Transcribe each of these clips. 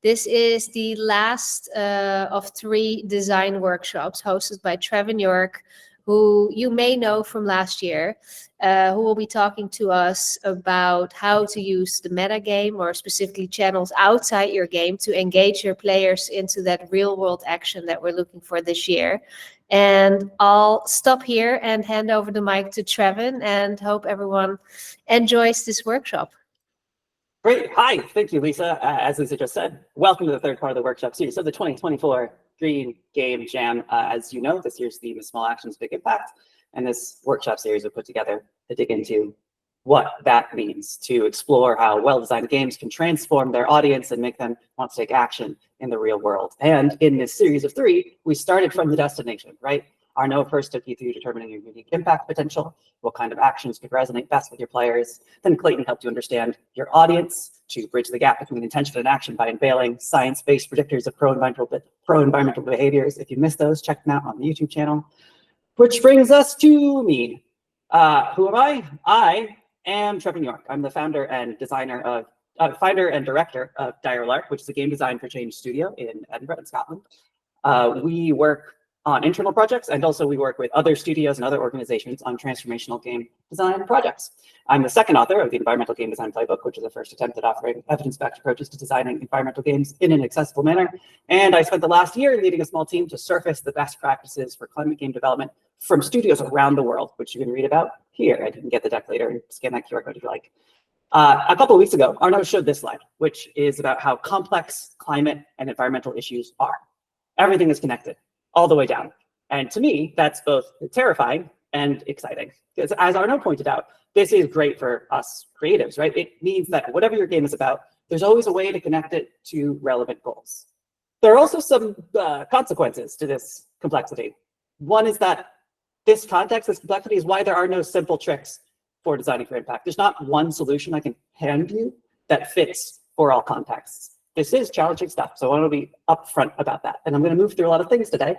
This is the last of 3 design workshops hosted by Trevin York, who you may know from last year, who will be talking to us about how to use the meta game, or specifically channels outside your game, to engage your players into that real world action that we're looking for this year. And I'll stop here and hand over the mic to Trevin, and hope everyone enjoys this workshop. Great. Hi. Thank you, Lisa. As Lisa just said, welcome to the third part of the workshop series of the 2024 Green Game Jam. As you know, this year's theme is Small Actions, Big Impact. And this workshop series we put together to dig into what that means, to explore how well-designed games can transform their audience and make them want to take action in the real world. And in this series of 3, we started from the destination, right? Arnaud first took you through determining your unique impact potential, what kind of actions could resonate best with your players. Then Clayton helped you understand your audience to bridge the gap between intention and action by unveiling science-based predictors of pro-environmental behaviors. If you missed those, check them out on the YouTube channel. Which brings us to me. Who am I? I am Trevin York. I'm the founder and director of Dire Lark, which is a game design for change studio in Edinburgh, in Scotland. We work on internal projects, and also we work with other studios and other organizations on transformational game design projects. I'm the second author of the Environmental Game Design Playbook, which is the first attempt at offering evidence-backed approaches to designing environmental games in an accessible manner. And I spent the last year leading a small team to surface the best practices for climate game development from studios around the world, which you can read about here. I can get the deck later and scan that QR code if you like. A couple of weeks ago, Arnaud showed this slide, which is about how complex climate and environmental issues are. Everything is connected all the way down. And to me, that's both terrifying and exciting. Because as Arnaud pointed out, this is great for us creatives, right? It means that whatever your game is about, there's always a way to connect it to relevant goals. There are also some consequences to this complexity. One is that this context, this complexity, is why there are no simple tricks for designing for impact. There's not one solution I can hand you that fits for all contexts. This is challenging stuff, so I want to be upfront about that. And I'm going to move through a lot of things today,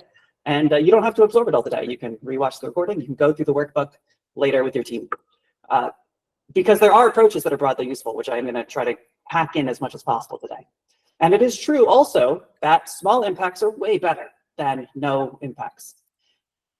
and you don't have to absorb it all today. You can rewatch the recording, you can go through the workbook later with your team. Because there are approaches that are broadly useful, which I'm going to try to hack in as much as possible today. And it is true also that small impacts are way better than no impacts.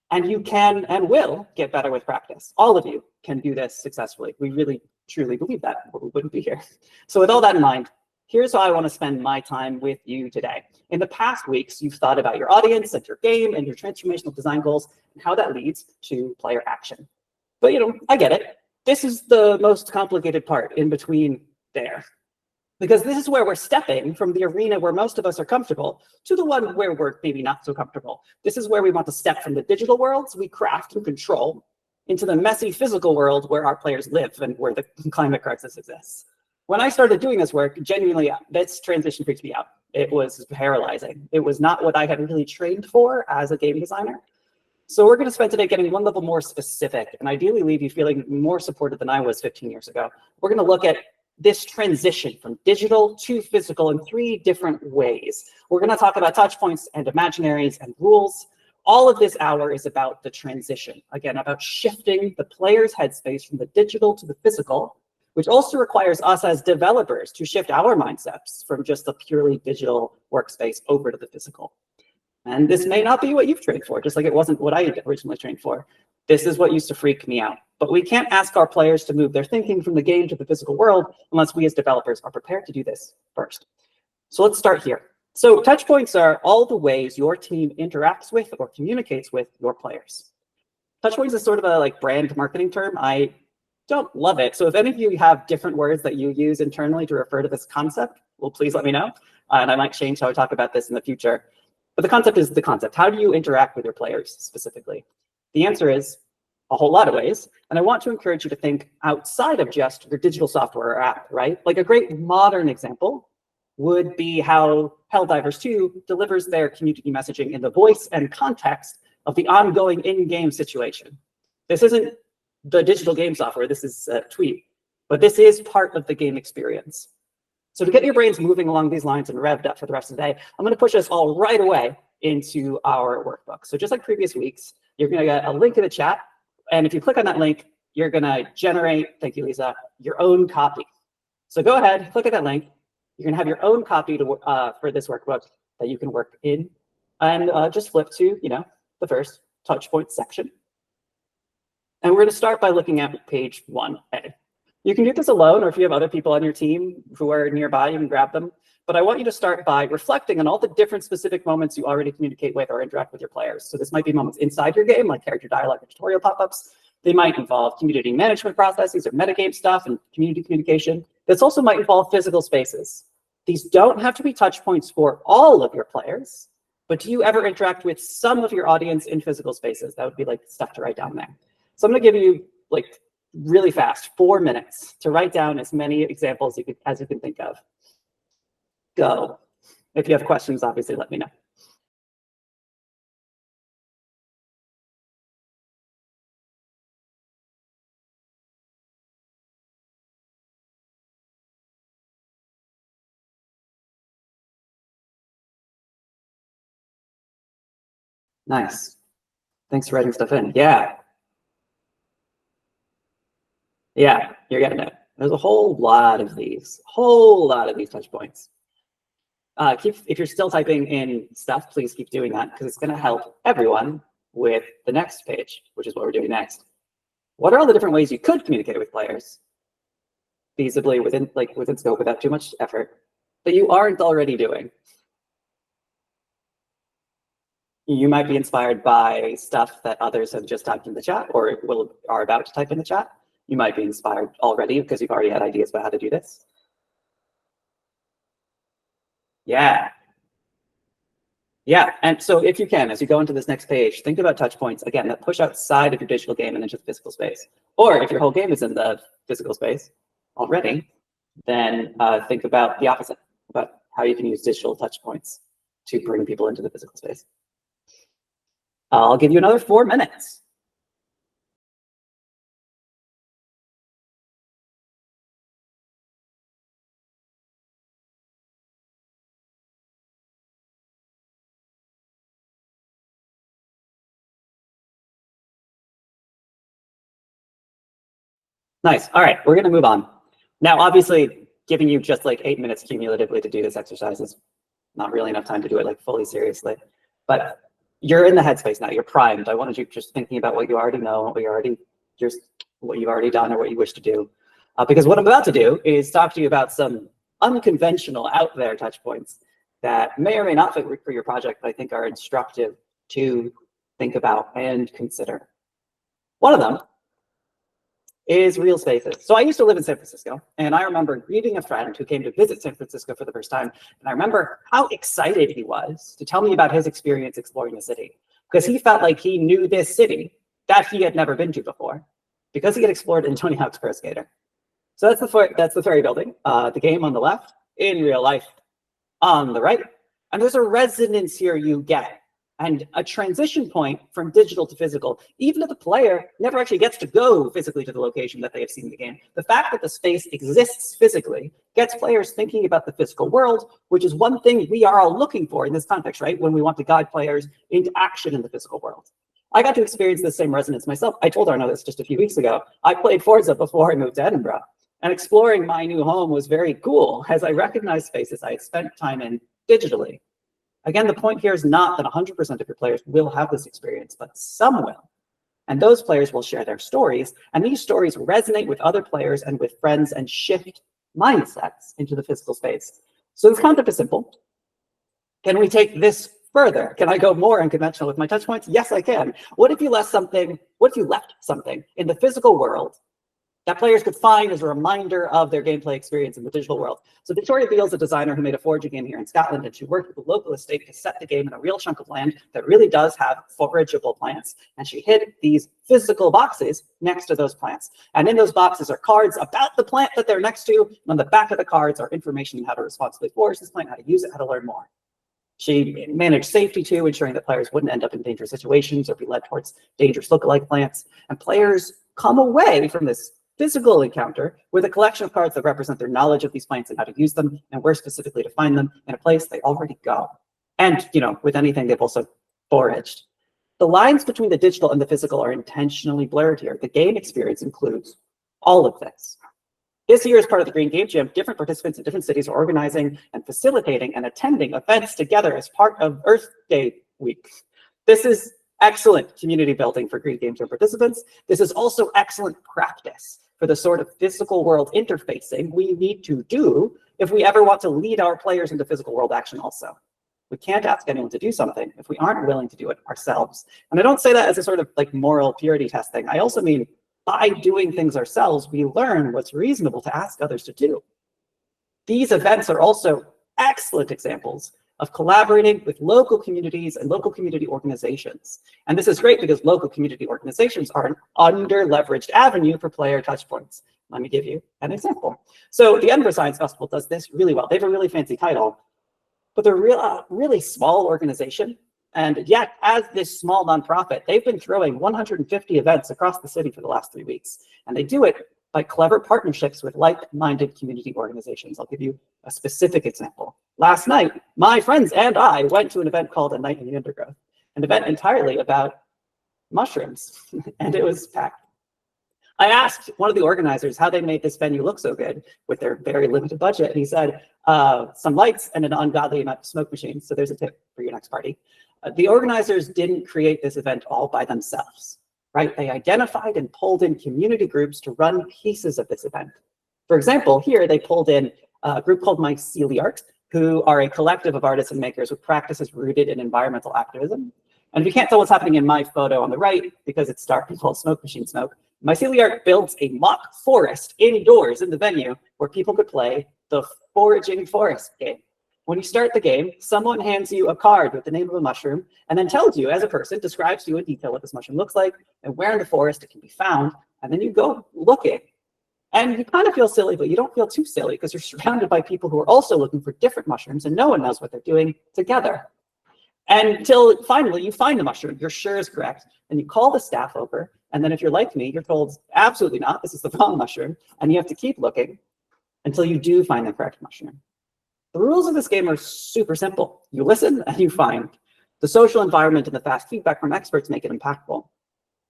And you can and will get better with practice. All of you can do this successfully. We really, truly believe that, or we wouldn't be here. So with all that in mind, here's how I want to spend my time with you today. In the past weeks, you've thought about your audience and your game and your transformational design goals and how that leads to player action. But I get it. This is the most complicated part in between there. Because this is where we're stepping from the arena where most of us are comfortable to the one where we're maybe not so comfortable. This is where we want to step from the digital worlds we craft and control into the messy physical world where our players live and where the climate crisis exists. When I started doing this work, genuinely, this transition freaked me out. It was paralyzing. It was not what I had really trained for as a game designer. So we're going to spend today getting one level more specific and ideally leave you feeling more supported than I was 15 years ago. We're going to look at this transition from digital to physical in 3 different ways. We're going to talk about touch points and imaginaries and rules. All of this hour is about the transition, again, about shifting the player's headspace from the digital to the physical, which also requires us as developers to shift our mindsets from just the purely digital workspace over to the physical. And this may not be what you've trained for, just like it wasn't what I had originally trained for. This is what used to freak me out. But we can't ask our players to move their thinking from the game to the physical world unless we as developers are prepared to do this first. So let's start here. So touch points are all the ways your team interacts with or communicates with your players. Touch points is sort of a brand marketing term. I don't love it. So if any of you have different words that you use internally to refer to this concept, well, please let me know. And I might change how I talk about this in the future. But the concept is the concept. How do you interact with your players specifically? The answer is a whole lot of ways. And I want to encourage you to think outside of just your digital software or app, right? Like a great modern example would be how Helldivers 2 delivers their community messaging in the voice and context of the ongoing in-game situation. This isn't the digital game software, this is a tweet, but this is part of the game experience. So to get your brains moving along these lines and revved up for the rest of the day, I'm going to push us all right away into our workbook. So just like previous weeks, you're going to get a link in the chat. And if you click on that link, you're going to generate, thank you, Lisa, your own copy. So go ahead, click at that link, You're going to have your own copy for this workbook that you can work in, and just flip to, the first touch point section. And we're going to start by looking at page 1A. You can do this alone, or if you have other people on your team who are nearby, you can grab them. But I want you to start by reflecting on all the different specific moments you already communicate with or interact with your players. So this might be moments inside your game, like character dialogue or tutorial pop-ups. They might involve community management processes or metagame stuff and community communication. This also might involve physical spaces. These don't have to be touch points for all of your players, but do you ever interact with some of your audience in physical spaces? That would be like stuff to write down there. So I'm going to give you like really fast 4 minutes to write down as many examples as you can think of. Go. If you have questions, obviously let me know. Nice. Thanks for writing stuff in. Yeah. Yeah, you're getting it. There's a whole lot of these touch points. If you're still typing in stuff, please keep doing that because it's going to help everyone with the next page, which is what we're doing next. What are all the different ways you could communicate with players feasibly within scope without too much effort that you aren't already doing? You might be inspired by stuff that others have just typed in the chat or are about to type in the chat. You might be inspired already because you've already had ideas about how to do this. Yeah. Yeah, and so if you can, as you go into this next page, think about touch points, again, that push outside of your digital game and into the physical space. Or if your whole game is in the physical space already, then think about the opposite, about how you can use digital touch points to bring people into the physical space. I'll give you another 4 minutes. Nice. All right, we're going to move on. Now, obviously, giving you just like 8 minutes cumulatively to do this exercise is not really enough time to do it like fully seriously. But you're in the headspace now. You're primed. I wanted you just thinking about what you already know, what you've already done, or what you wish to do. Because what I'm about to do is talk to you about some unconventional, out there touch points that may or may not fit for your project, but I think are instructive to think about and consider. One of them is real spaces. So I used to live in San Francisco, and I remember greeting a friend who came to visit San Francisco for the first time. And I remember how excited he was to tell me about his experience exploring the city, because he felt like he knew this city that he had never been to before, because he had explored in Tony Hawk's Pro Skater. So that's the ferry building, the game on the left, in real life on the right. And there's a resonance here you get, and a transition point from digital to physical, even if the player never actually gets to go physically to the location that they have seen in the game. The fact that the space exists physically gets players thinking about the physical world, which is one thing we are all looking for in this context, right? When we want to guide players into action in the physical world. I got to experience the same resonance myself. I told Arno this just a few weeks ago. I played Forza before I moved to Edinburgh, and exploring my new home was very cool as I recognized spaces I had spent time in digitally. Again, the point here is not that 100% of your players will have this experience, but some will. And those players will share their stories, and these stories resonate with other players and with friends and shift mindsets into the physical space. So this concept is simple. Can we take this further? Can I go more unconventional with my touch points? Yes, I can. What if you left something in the physical world that players could find as a reminder of their gameplay experience in the digital world? So Victoria Beale's a designer who made a foraging game here in Scotland, and she worked with the local estate to set the game in a real chunk of land that really does have forageable plants. And she hid these physical boxes next to those plants. And in those boxes are cards about the plant that they're next to. And on the back of the cards are information on how to responsibly forage this plant, how to use it, how to learn more. She managed safety too, ensuring that players wouldn't end up in dangerous situations or be led towards dangerous lookalike plants. And players come away from this physical encounter with a collection of cards that represent their knowledge of these plants and how to use them and where specifically to find them in a place they already go. And, with anything they've also foraged. The lines between the digital and the physical are intentionally blurred here. The game experience includes all of this. This year, as part of the Green Game Jam, different participants in different cities are organizing and facilitating and attending events together as part of Earth Day Week. This is excellent community building for Green Game Jam participants. This is also excellent practice for the sort of physical world interfacing we need to do if we ever want to lead our players into physical world action also. We can't ask anyone to do something if we aren't willing to do it ourselves. And I don't say that as a sort of like moral purity test thing. I also mean by doing things ourselves, we learn what's reasonable to ask others to do. These events are also excellent examples of collaborating with local communities and local community organizations. And this is great because local community organizations are an under-leveraged avenue for player touch points. Let me give you an example. So the Edinburgh Science Festival does this really well. They have a really fancy title, but they're really small organization. And yet, as this small nonprofit, they've been throwing 150 events across the city for the last 3 weeks. And they do it by clever partnerships with like-minded community organizations. I'll give you a specific example. Last night, my friends and I went to an event called A Night in the Undergrowth, an event entirely about mushrooms, and it was packed. I asked one of the organizers how they made this venue look so good with their very limited budget, and he said, some lights and an ungodly amount of smoke machines, so there's a tip for your next party. The organizers didn't create this event all by themselves, right? They identified and pulled in community groups to run pieces of this event. For example, here they pulled in a group called Myceliart, who are a collective of artists and makers with practices rooted in environmental activism. And if you can't tell what's happening in my photo on the right, because it's dark and full of smoke machine smoke, Myceliart builds a mock forest indoors in the venue where people could play the Foraging Forest game. When you start the game, someone hands you a card with the name of a mushroom and then tells you as a person, describes to you in detail what this mushroom looks like and where in the forest it can be found. And then you go looking. And you kind of feel silly, but you don't feel too silly because you're surrounded by people who are also looking for different mushrooms and no one knows what they're doing together. Until finally you find the mushroom you're sure is correct, and you call the staff over, and then if you're like me, you're told, absolutely not, this is the wrong mushroom, and you have to keep looking until you do find the correct mushroom. The rules of this game are super simple. You listen and you find. The social environment and the fast feedback from experts make it impactful.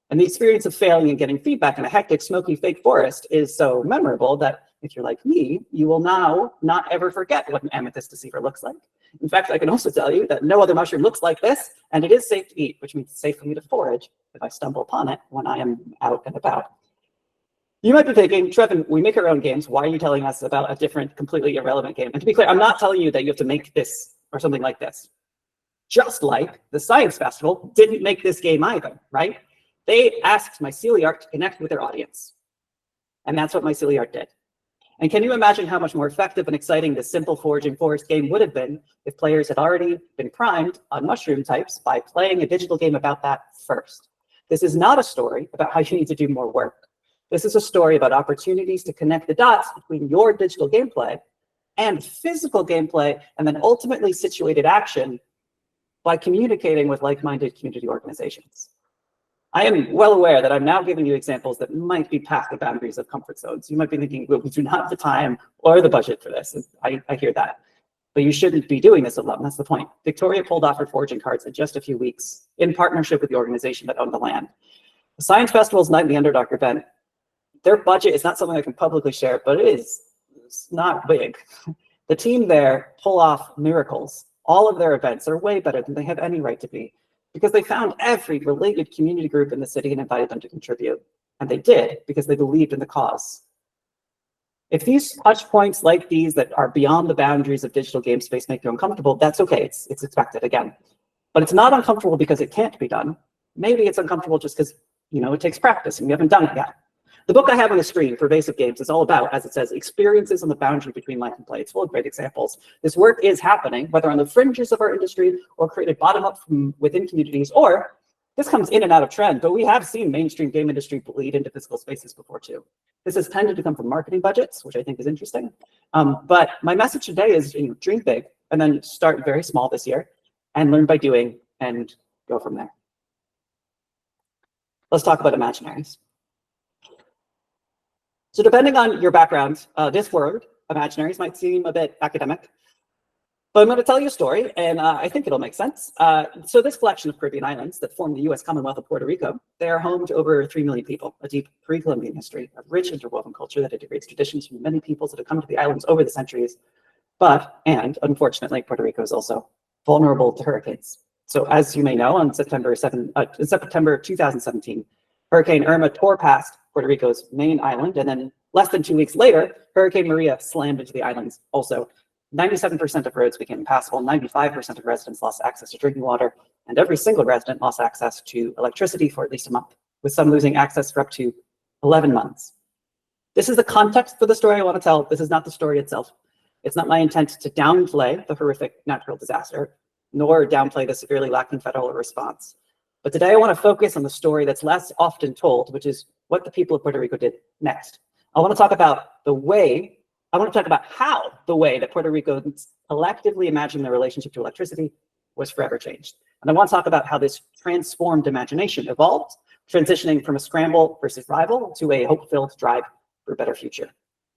And the experience of failing and getting feedback in a hectic, smoky, fake forest is so memorable that if you're like me, you will now not ever forget what an amethyst deceiver looks like. In fact, I can also tell you that no other mushroom looks like this, and it is safe to eat, which means it's safe for me to forage if I stumble upon it when I am out and about. You might be thinking, Trevin, we make our own games. Why are you telling us about a different, completely irrelevant game? And to be clear, I'm not telling you that you have to make this or something like this. Just like the Science Festival didn't make this game either, right? They asked Myceliart to connect with their audience. And that's what Myceliart did. And can you imagine how much more effective and exciting this simple Foraging Forest game would have been if players had already been primed on mushroom types by playing a digital game about that first? This is not a story about how you need to do more work. This is a story about opportunities to connect the dots between your digital gameplay and physical gameplay, and then ultimately situated action by communicating with like-minded community organizations. I am well aware that I'm now giving you examples that might be past the boundaries of comfort zones. You might be thinking, well, we do not have the time or the budget for this. And I hear that. But you shouldn't be doing this alone. That's the point. Victoria pulled off her foraging cards in just a few weeks in partnership with the organization that owned the land. The Science Festival's Night in the Underdark event, their budget is not something I can publicly share, but it's not big. The team there pull off miracles. All of their events are way better than they have any right to be, because they found every related community group in the city and invited them to contribute. And they did, because they believed in the cause. If these touch points like these that are beyond the boundaries of digital game space make you uncomfortable, that's okay, it's expected again. But it's not uncomfortable because it can't be done. Maybe it's uncomfortable just because, it takes practice and you haven't done it yet. The book I have on the screen, Pervasive Games, is all about, as it says, experiences on the boundary between life and play. It's full of great examples. This work is happening, whether on the fringes of our industry or created bottom-up from within communities, or this comes in and out of trend, but we have seen mainstream game industry bleed into physical spaces before too. This has tended to come from marketing budgets, which I think is interesting. But my message today is dream big and then start very small this year and learn by doing and go from there. Let's talk about imaginaries. So depending on your background, this word, imaginaries, might seem a bit academic. But I'm going to tell you a story, and I think it'll make sense. So this collection of Caribbean islands that form the U.S. Commonwealth of Puerto Rico, they are home to over 3 million people, a deep pre-Columbian history, a rich interwoven culture that integrates traditions from many peoples that have come to the islands over the centuries. And unfortunately, Puerto Rico is also vulnerable to hurricanes. So as you may know, on September 2017, Hurricane Irma tore past Puerto Rico's main island, and then less than 2 weeks later, Hurricane Maria slammed into the islands also. 97% of roads became impassable, 95% of residents lost access to drinking water, and every single resident lost access to electricity for at least a month, with some losing access for up to 11 months. This is the context for the story I want to tell. This is not the story itself. It's not my intent to downplay the horrific natural disaster, nor downplay the severely lacking federal response. But today I want to focus on the story that's less often told, which is what the people of Puerto Rico did next. I want to talk about how the way that Puerto Ricans collectively imagined their relationship to electricity was forever changed. And I want to talk about how this transformed imagination evolved, transitioning from a scramble for survival to a hope-filled drive for a better future.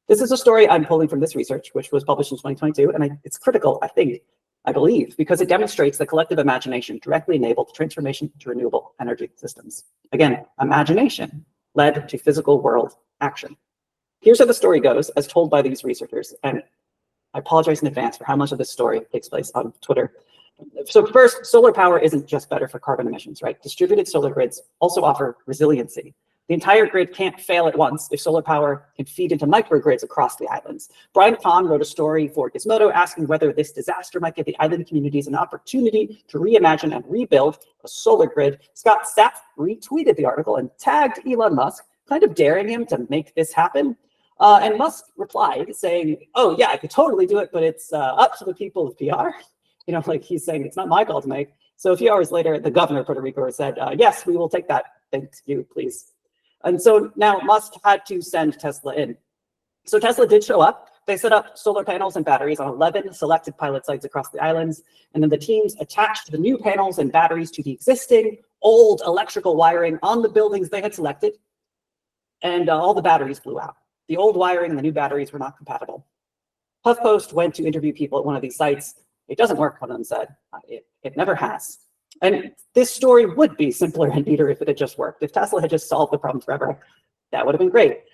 This is a story I'm pulling from this research, which was published in 2022, and it's critical, I believe, because it demonstrates that collective imagination directly enabled transformation to renewable energy systems. Again, imagination led to physical world action. Here's how the story goes, as told by these researchers, and I apologize in advance for how much of this story takes place on Twitter. So first, solar power isn't just better for carbon emissions, right? Distributed solar grids also offer resiliency. The entire grid can't fail at once if solar power can feed into microgrids across the islands. Brian Kahn wrote a story for Gizmodo asking whether this disaster might give the island communities an opportunity to reimagine and rebuild a solar grid. Scott Stapp retweeted the article and tagged Elon Musk, kind of daring him to make this happen. And Musk replied saying, "Oh yeah, I could totally do it, but it's up to the people of PR." You know, like he's saying, it's not my call to make. So a few hours later, the governor of Puerto Rico said, "Yes, we will take that. Thank you, please." And so now Musk had to send Tesla in. So Tesla did show up. They set up solar panels and batteries on 11 selected pilot sites across the islands. And then the teams attached the new panels and batteries to the existing old electrical wiring on the buildings they had selected. And all the batteries blew out. The old wiring and the new batteries were not compatible. HuffPost went to interview people at one of these sites. "It doesn't work," one of them said. It never has. And this story would be simpler and neater if it had just worked. If Tesla had just solved the problem forever, that would have been great.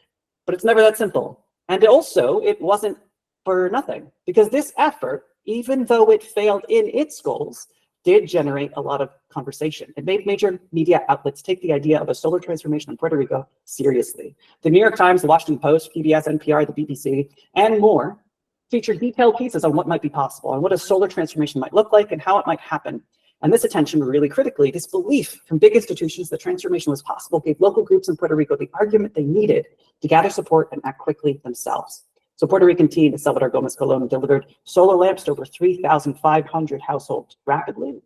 But it's never that simple. And also, it wasn't for nothing, because this effort, even though it failed in its goals, did generate a lot of conversation. It made major media outlets take the idea of a solar transformation in Puerto Rico seriously. The New York Times, the Washington Post, PBS, NPR, the BBC, and more featured detailed pieces on what might be possible and what a solar transformation might look like and how it might happen. And this attention, really critically, this belief from big institutions that transformation was possible gave local groups in Puerto Rico the argument they needed to gather support and act quickly themselves. So Puerto Rican teen Salvador Gomez Colon delivered solar lamps to over 3,500 households rapidly.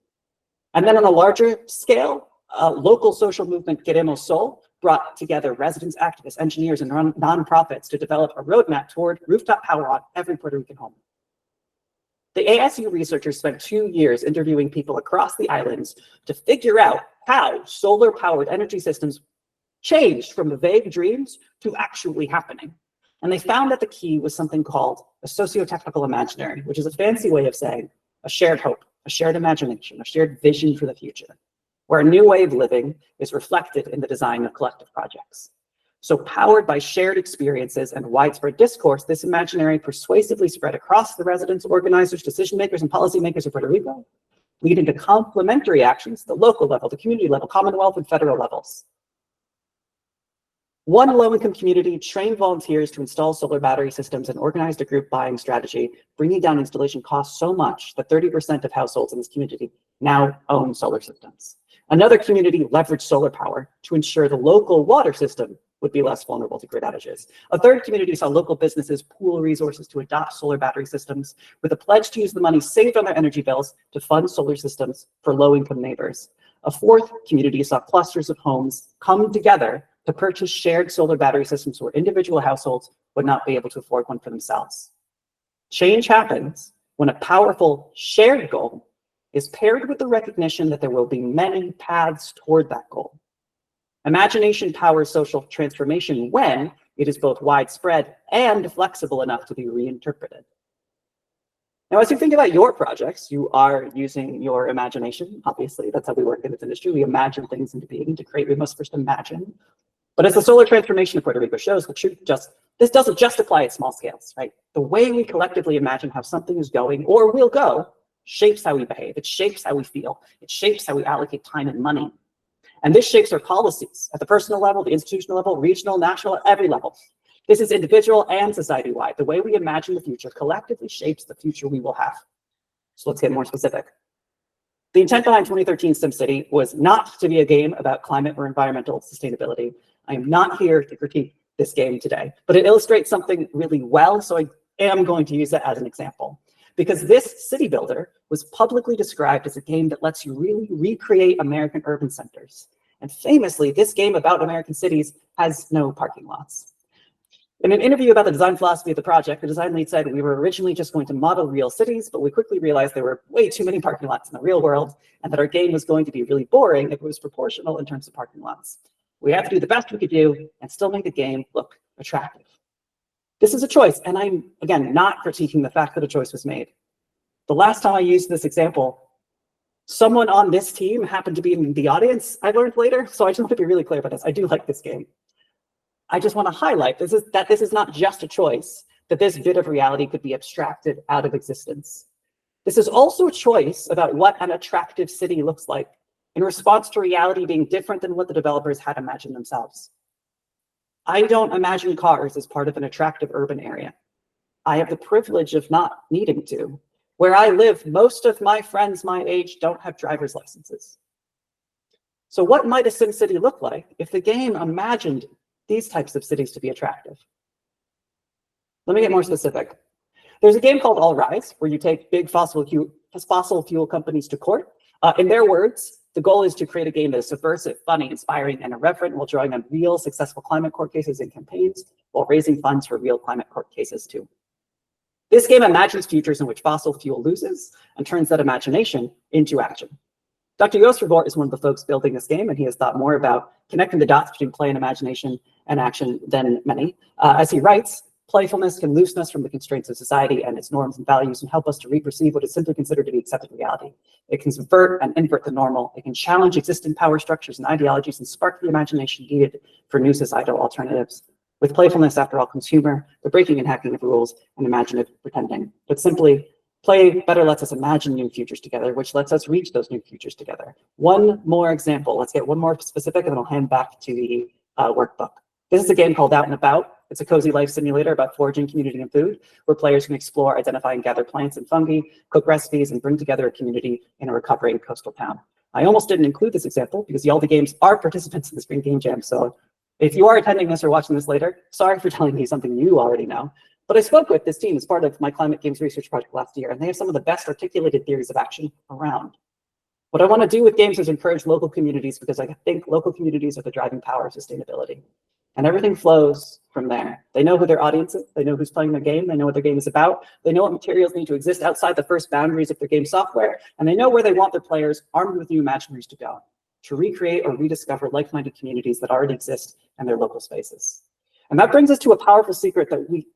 And then on a larger scale, local social movement Queremos Sol brought together residents, activists, engineers, and nonprofits to develop a roadmap toward rooftop power on every Puerto Rican home. The ASU researchers spent 2 years interviewing people across the islands to figure out how solar-powered energy systems changed from vague dreams to actually happening. And they found that the key was something called a socio-technical imaginary, which is a fancy way of saying a shared hope, a shared imagination, a shared vision for the future, where a new way of living is reflected in the design of collective projects. So powered by shared experiences and widespread discourse, this imaginary persuasively spread across the residents, organizers, decision makers, and policymakers of Puerto Rico, leading to complementary actions at the local level, the community level, Commonwealth, and federal levels. One low-income community trained volunteers to install solar battery systems and organized a group buying strategy, bringing down installation costs so much that 30% of households in this community now own solar systems. Another community leveraged solar power to ensure the local water system would be less vulnerable to grid outages. A third community saw local businesses pool resources to adopt solar battery systems with a pledge to use the money saved on their energy bills to fund solar systems for low-income neighbors. A fourth community saw clusters of homes come together to purchase shared solar battery systems where individual households would not be able to afford one for themselves. Change happens when a powerful shared goal is paired with the recognition that there will be many paths toward that goal. Imagination powers social transformation when it is both widespread and flexible enough to be reinterpreted. Now, as you think about your projects, you are using your imagination. Obviously, that's how we work in this industry. We imagine things into being. To create, we must first imagine. But as the solar transformation of Puerto Rico shows, this doesn't just apply at small scales, right? The way we collectively imagine how something is going or will go shapes how we behave. It shapes how we feel. It shapes how we allocate time and money. And this shapes our policies at the personal level, the institutional level, regional, national, at every level. This is individual and society-wide. The way we imagine the future collectively shapes the future we will have. So let's get more specific. The intent behind 2013 SimCity was not to be a game about climate or environmental sustainability. I am not here to critique this game today, but it illustrates something really well, so I am going to use it as an example. Because this city builder was publicly described as a game that lets you really recreate American urban centers. And famously, this game about American cities has no parking lots. In an interview about the design philosophy of the project, the design lead said, we were originally just going to model real cities, but we quickly realized there were way too many parking lots in the real world, and that our game was going to be really boring if it was proportional in terms of parking lots. We had to do the best we could do and still make the game look attractive. This is a choice, and I'm, again, not critiquing the fact that a choice was made. The last time I used this example, someone on this team happened to be in the audience, I learned later, so I just want to be really clear about this. I do like this game. I just want to highlight that this is not just a choice, that this bit of reality could be abstracted out of existence. This is also a choice about what an attractive city looks like in response to reality being different than what the developers had imagined themselves. I don't imagine cars as part of an attractive urban area. I have the privilege of not needing to. Where I live, most of my friends my age don't have driver's licenses. So what might a SimCity look like if the game imagined these types of cities to be attractive? Let me get more specific. There's a game called All Rise, where you take big fossil fuel companies to court. In their words, the goal is to create a game that is subversive, funny, inspiring, and irreverent, while drawing on real successful climate court cases and campaigns, while raising funds for real climate court cases too. This game imagines futures in which fossil fuel loses and turns that imagination into action. Dr. Yostrevor is one of the folks building this game, and he has thought more about connecting the dots between play and imagination and action than many. As he writes, playfulness can loosen us from the constraints of society and its norms and values and help us to reperceive what is simply considered to be accepted reality. It can subvert and invert the normal. It can challenge existing power structures and ideologies and spark the imagination needed for new societal alternatives. With playfulness, after all, comes humor, the breaking and hacking of rules, and imaginative pretending. But simply, play better lets us imagine new futures together, which lets us reach those new futures together. One more example. Let's get one more specific, and then I'll hand back to the workbook. This is a game called Out and About. It's a cozy life simulator about foraging, community, and food, where players can explore, identify, and gather plants and fungi, cook recipes, and bring together a community in a recovering coastal town. I almost didn't include this example because the All the Games are participants in the Spring Game Jam, so if you are attending this or watching this later, sorry for telling me something you already know. But I spoke with this team as part of my climate games research project last year, and they have some of the best articulated theories of action around. What I want to do with games is encourage local communities, because I think local communities are the driving power of sustainability. And everything flows from there. They know who their audience is, they know who's playing their game, they know what their game is about, they know what materials need to exist outside the first boundaries of their game software, and they know where they want their players, armed with new imaginaries, to go, to recreate or rediscover like-minded communities that already exist in their local spaces. And that brings us to a powerful secret that we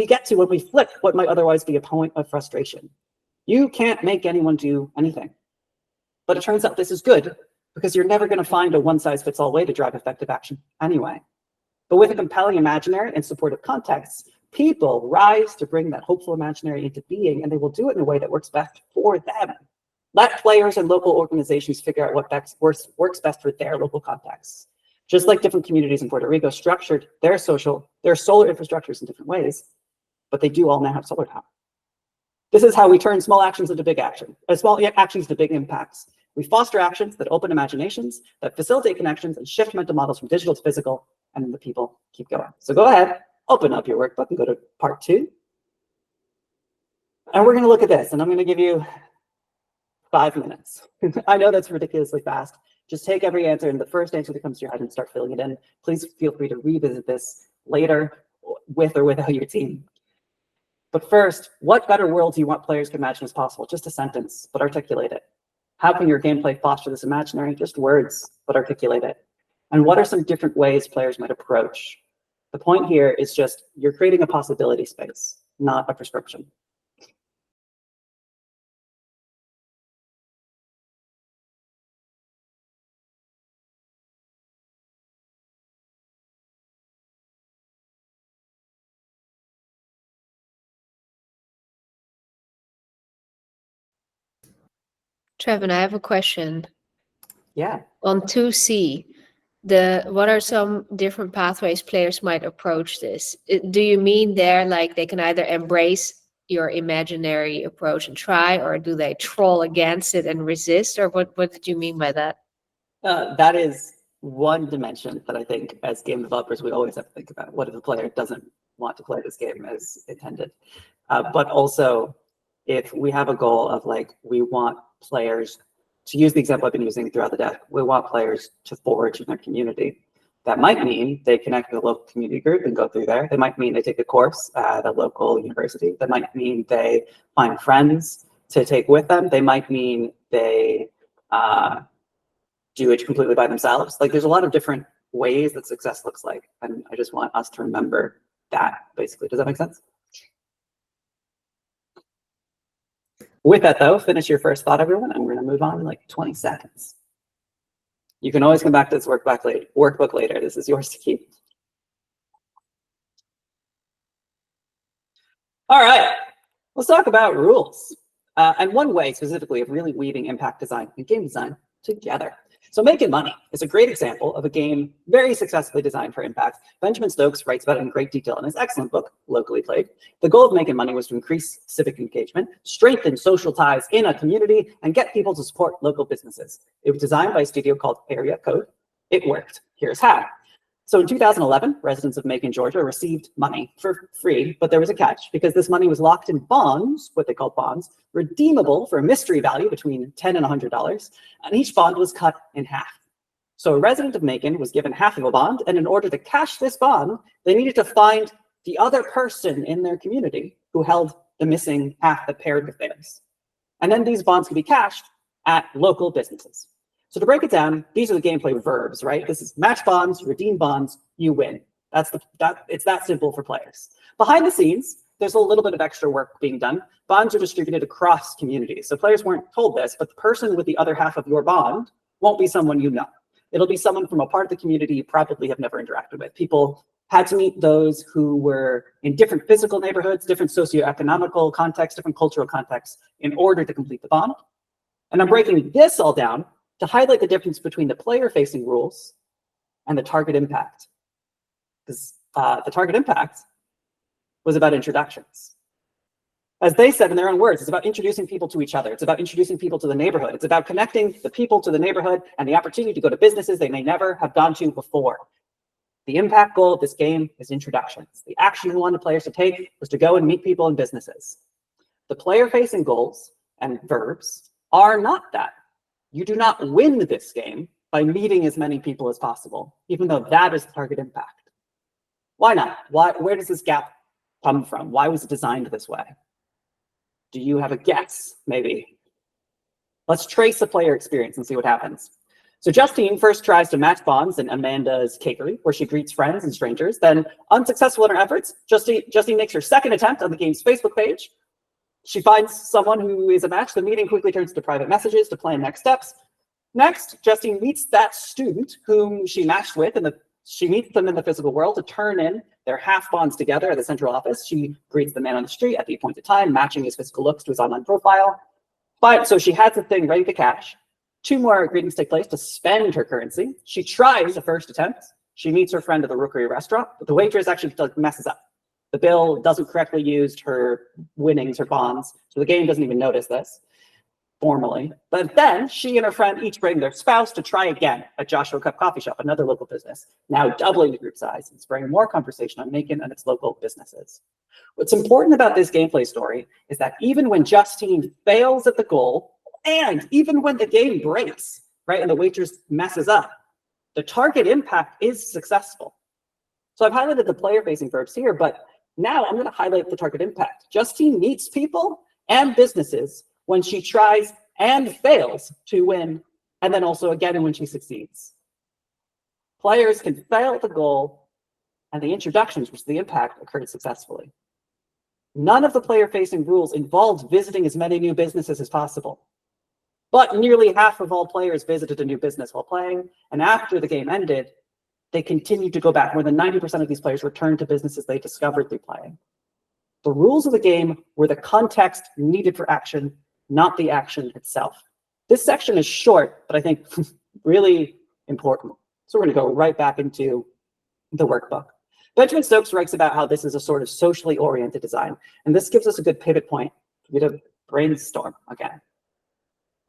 get to when we flip what might otherwise be a point of frustration. You can't make anyone do anything. But it turns out this is good, because you're never going to find a one-size-fits-all way to drive effective action anyway. But with a compelling imaginary and supportive context, people rise to bring that hopeful imaginary into being, and they will do it in a way that works best for them. Let players and local organizations figure out what works best for their local contexts. Just like different communities in Puerto Rico structured their solar infrastructures in different ways, but they do all now have solar power. This is how we turn small actions into big action, small actions to big impacts. We foster actions that open imaginations, that facilitate connections, and shift mental models from digital to physical, and the people keep going. So go ahead, open up your workbook and go to part 2. And we're going to look at this, and I'm going to give you 5 minutes. I know that's ridiculously fast. Just take every answer, and the first answer that comes to your head, and start filling it in. Please feel free to revisit this later with or without your team. But first, what better world do you want players to imagine as possible? Just a sentence, but articulate it. How can your gameplay foster this imaginary? Just words, but articulate it. And what are some different ways players might approach? The point here is just you're creating a possibility space, not a prescription. Trevin, I have a question. Yeah. On 2C, what are some different pathways players might approach this? Do you mean there like they can either embrace your imaginary approach and try, or do they troll against it and resist, or what did you mean by that? That is one dimension that I think as game developers we always have to think about. What if the player doesn't want to play this game as intended? But also, if we have a goal of like, we want players, to use the example I've been using throughout the deck, we want players to forage in their community. That might mean they connect with a local community group and go through there. That might mean they take a course at a local university. That might mean they find friends to take with them. They might mean they do it completely by themselves. Like, there's a lot of different ways that success looks like. And I just want us to remember that, basically. Does that make sense? With that, though, finish your first thought, everyone, and we're going to move on in like 20 seconds. You can always come back to this workbook later. This is yours to keep. All right, let's talk about rules. And one way specifically of really weaving impact design and game design together. So Making Money is a great example of a game very successfully designed for impact. Benjamin Stokes writes about it in great detail in his excellent book, Locally Played. The goal of Making Money was to increase civic engagement, strengthen social ties in a community, and get people to support local businesses. It was designed by a studio called Area Code. It worked. Here's how. So in 2011, residents of Macon, Georgia received money for free, but there was a catch because this money was locked in bonds, what they called bonds, redeemable for a mystery value between $10 and $100, and each bond was cut in half. So a resident of Macon was given half of a bond, and in order to cash this bond, they needed to find the other person in their community who held the missing half that paired with theirs. And then these bonds could be cashed at local businesses. So to break it down, these are the gameplay verbs, right? This is match bonds, redeem bonds, you win. It's that simple for players. Behind the scenes, there's a little bit of extra work being done. Bonds are distributed across communities. So players weren't told this, but the person with the other half of your bond won't be someone you know. It'll be someone from a part of the community you probably have never interacted with. People had to meet those who were in different physical neighborhoods, different socioeconomical contexts, different cultural contexts in order to complete the bond. And I'm breaking this all down to highlight the difference between the player-facing rules and the target impact. Because the target impact was about introductions. As they said in their own words, it's about introducing people to each other. It's about introducing people to the neighborhood. It's about connecting the people to the neighborhood and the opportunity to go to businesses they may never have gone to before. The impact goal of this game is introductions. The action we wanted players to take was to go and meet people in businesses. The player-facing goals and verbs are not that. You do not win this game by meeting as many people as possible, even though that is the target impact. Why not? Where does this gap come from? Why was it designed this way? Do you have a guess, maybe? Let's trace the player experience and see what happens. So Justine first tries to match bonds in Amanda's cakery, where she greets friends and strangers. Then, unsuccessful in her efforts, Justine makes her second attempt on the game's Facebook page. She finds someone who is a match. The meeting quickly turns to private messages to plan next steps. Next, Justine meets that student whom she matched with, and she meets them in the physical world to turn in their half bonds together at the central office. She greets the man on the street at the appointed time, matching his physical looks to his online profile. But so she has the thing ready to cash. 2 more greetings take place to spend her currency. She tries a first attempt. She meets her friend at the Rookery restaurant, but the waitress actually messes up. The bill doesn't correctly use her winnings, her bonds, so the game doesn't even notice this formally. But then she and her friend each bring their spouse to try again at Joshua Cup Coffee Shop, another local business, now doubling the group size and spurring more conversation on Macon and its local businesses. What's important about this gameplay story is that even when Justine fails at the goal, and even when the game breaks, right, and the waitress messes up, the target impact is successful. So I've highlighted the player-facing verbs here, but now I'm going to highlight the target impact. Justine meets people and businesses when she tries and fails to win, and then also again when she succeeds. Players can fail at the goal, and the introductions, which is the impact, occurred successfully. None of the player-facing rules involved visiting as many new businesses as possible. But nearly half of all players visited a new business while playing, and after the game ended, they continued to go back. More than 90% of these players returned to businesses they discovered through playing. The rules of the game were the context needed for action, not the action itself. This section is short, but I think really important. So we're going to go right back into the workbook. Benjamin Stokes writes about how this is a sort of socially oriented design, and this gives us a good pivot point for you to brainstorm again.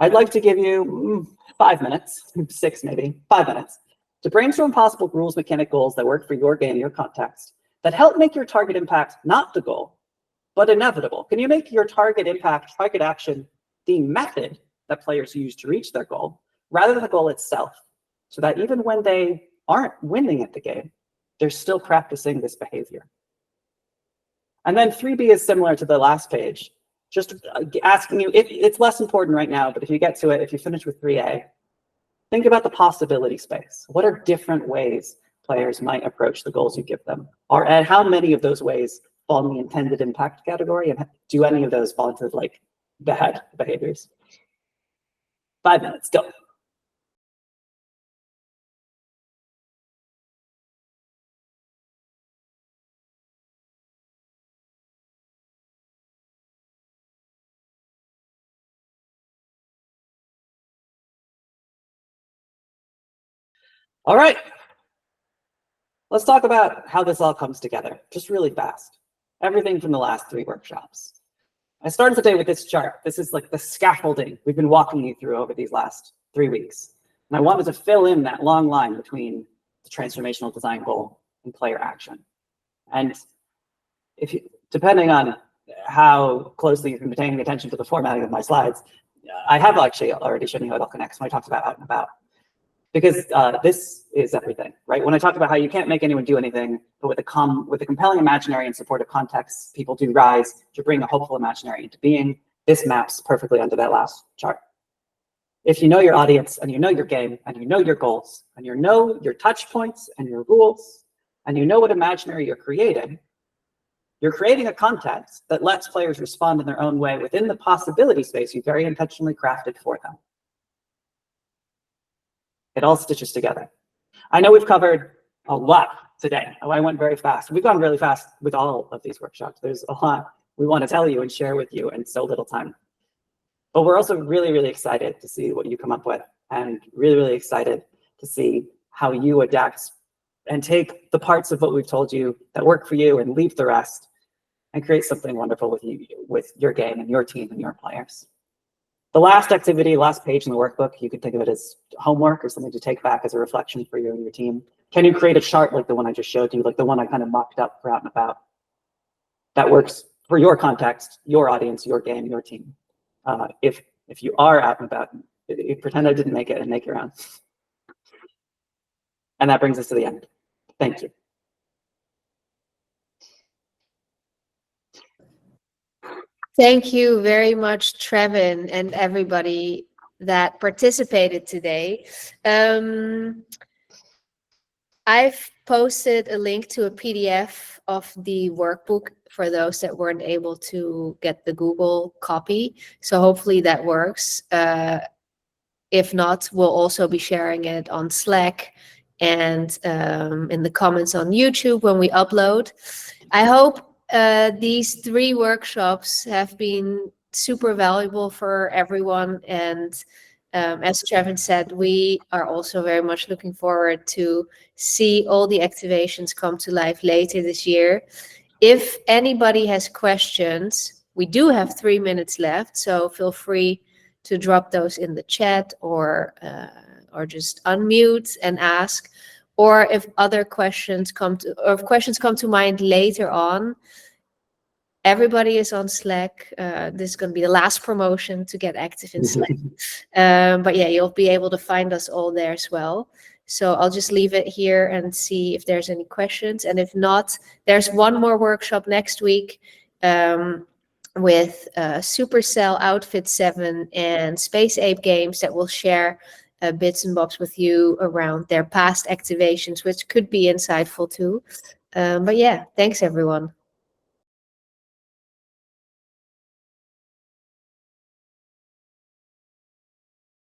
I'd like to give you 5 minutes, 6 maybe, 5 minutes, to brainstorm possible rules, mechanic goals that work for your game, your context, that help make your target impact not the goal, but inevitable. Can you make your target impact, target action, the method that players use to reach their goal, rather than the goal itself, so that even when they aren't winning at the game, they're still practicing this behavior? And then 3B is similar to the last page, just asking you, it's less important right now, but if you get to it, if you finish with 3A, think about the possibility space. What are different ways players might approach the goals you give them? And how many of those ways fall in the intended impact category? And do any of those fall into like bad behaviors? 5 minutes, go. All right. Let's talk about how this all comes together, just really fast. Everything from the last 3 workshops. I started today with this chart. This is like the scaffolding we've been walking you through over these last 3 weeks. And I wanted to fill in that long line between the transformational design goal and player action. And if you, depending on how closely you've been paying attention to the formatting of my slides, I have actually already shown you how it all connects when I talked about out and about. Because this is everything, right? When I talked about how you can't make anyone do anything, but with a compelling imaginary and supportive context, people do rise to bring a hopeful imaginary into being. This maps perfectly onto that last chart. If you know your audience, and you know your game, and you know your goals, and you know your touch points and your rules, and you know what imaginary you're creating a context that lets players respond in their own way within the possibility space you very intentionally crafted for them. It all stitches together. I know we've covered a lot today. I went very fast. We've gone really fast with all of these workshops. There's a lot we want to tell you and share with you in so little time. But we're also really, really excited to see what you come up with, and really, really excited to see how you adapt and take the parts of what we've told you that work for you and leave the rest and create something wonderful with you, with your game and your team and your players. The last activity, last page in the workbook, you could think of it as homework or something to take back as a reflection for you and your team. Can you create a chart like the one I just showed you, like the one I kind of mocked up for out and about, that works for your context, your audience, your game, your team? If you are out and about, pretend I didn't make it and make your own. And that brings us to the end. Thank you. Thank you very much, Trevin, and everybody that participated today. I've posted a link to a PDF of the workbook for those that weren't able to get the Google copy. So hopefully that works. If not, we'll also be sharing it on Slack and in the comments on YouTube when we upload. I hope these 3 workshops have been super valuable for everyone. And as Trevin said, we are also very much looking forward to see all the activations come to life later this year. If anybody has questions, we do have 3 minutes left, so feel free to drop those in the chat or just unmute and ask. Or if other questions come to, or if questions come to mind later on, everybody is on Slack. This is going to be the last promotion to get active in Slack. But yeah, you'll be able to find us all there as well. So I'll just leave it here and see if there's any questions. And if not, there's one more workshop next week with Supercell Outfit 7 and Space Ape Games that will share bits and bobs with you around their past activations, which could be insightful too. But yeah, thanks everyone.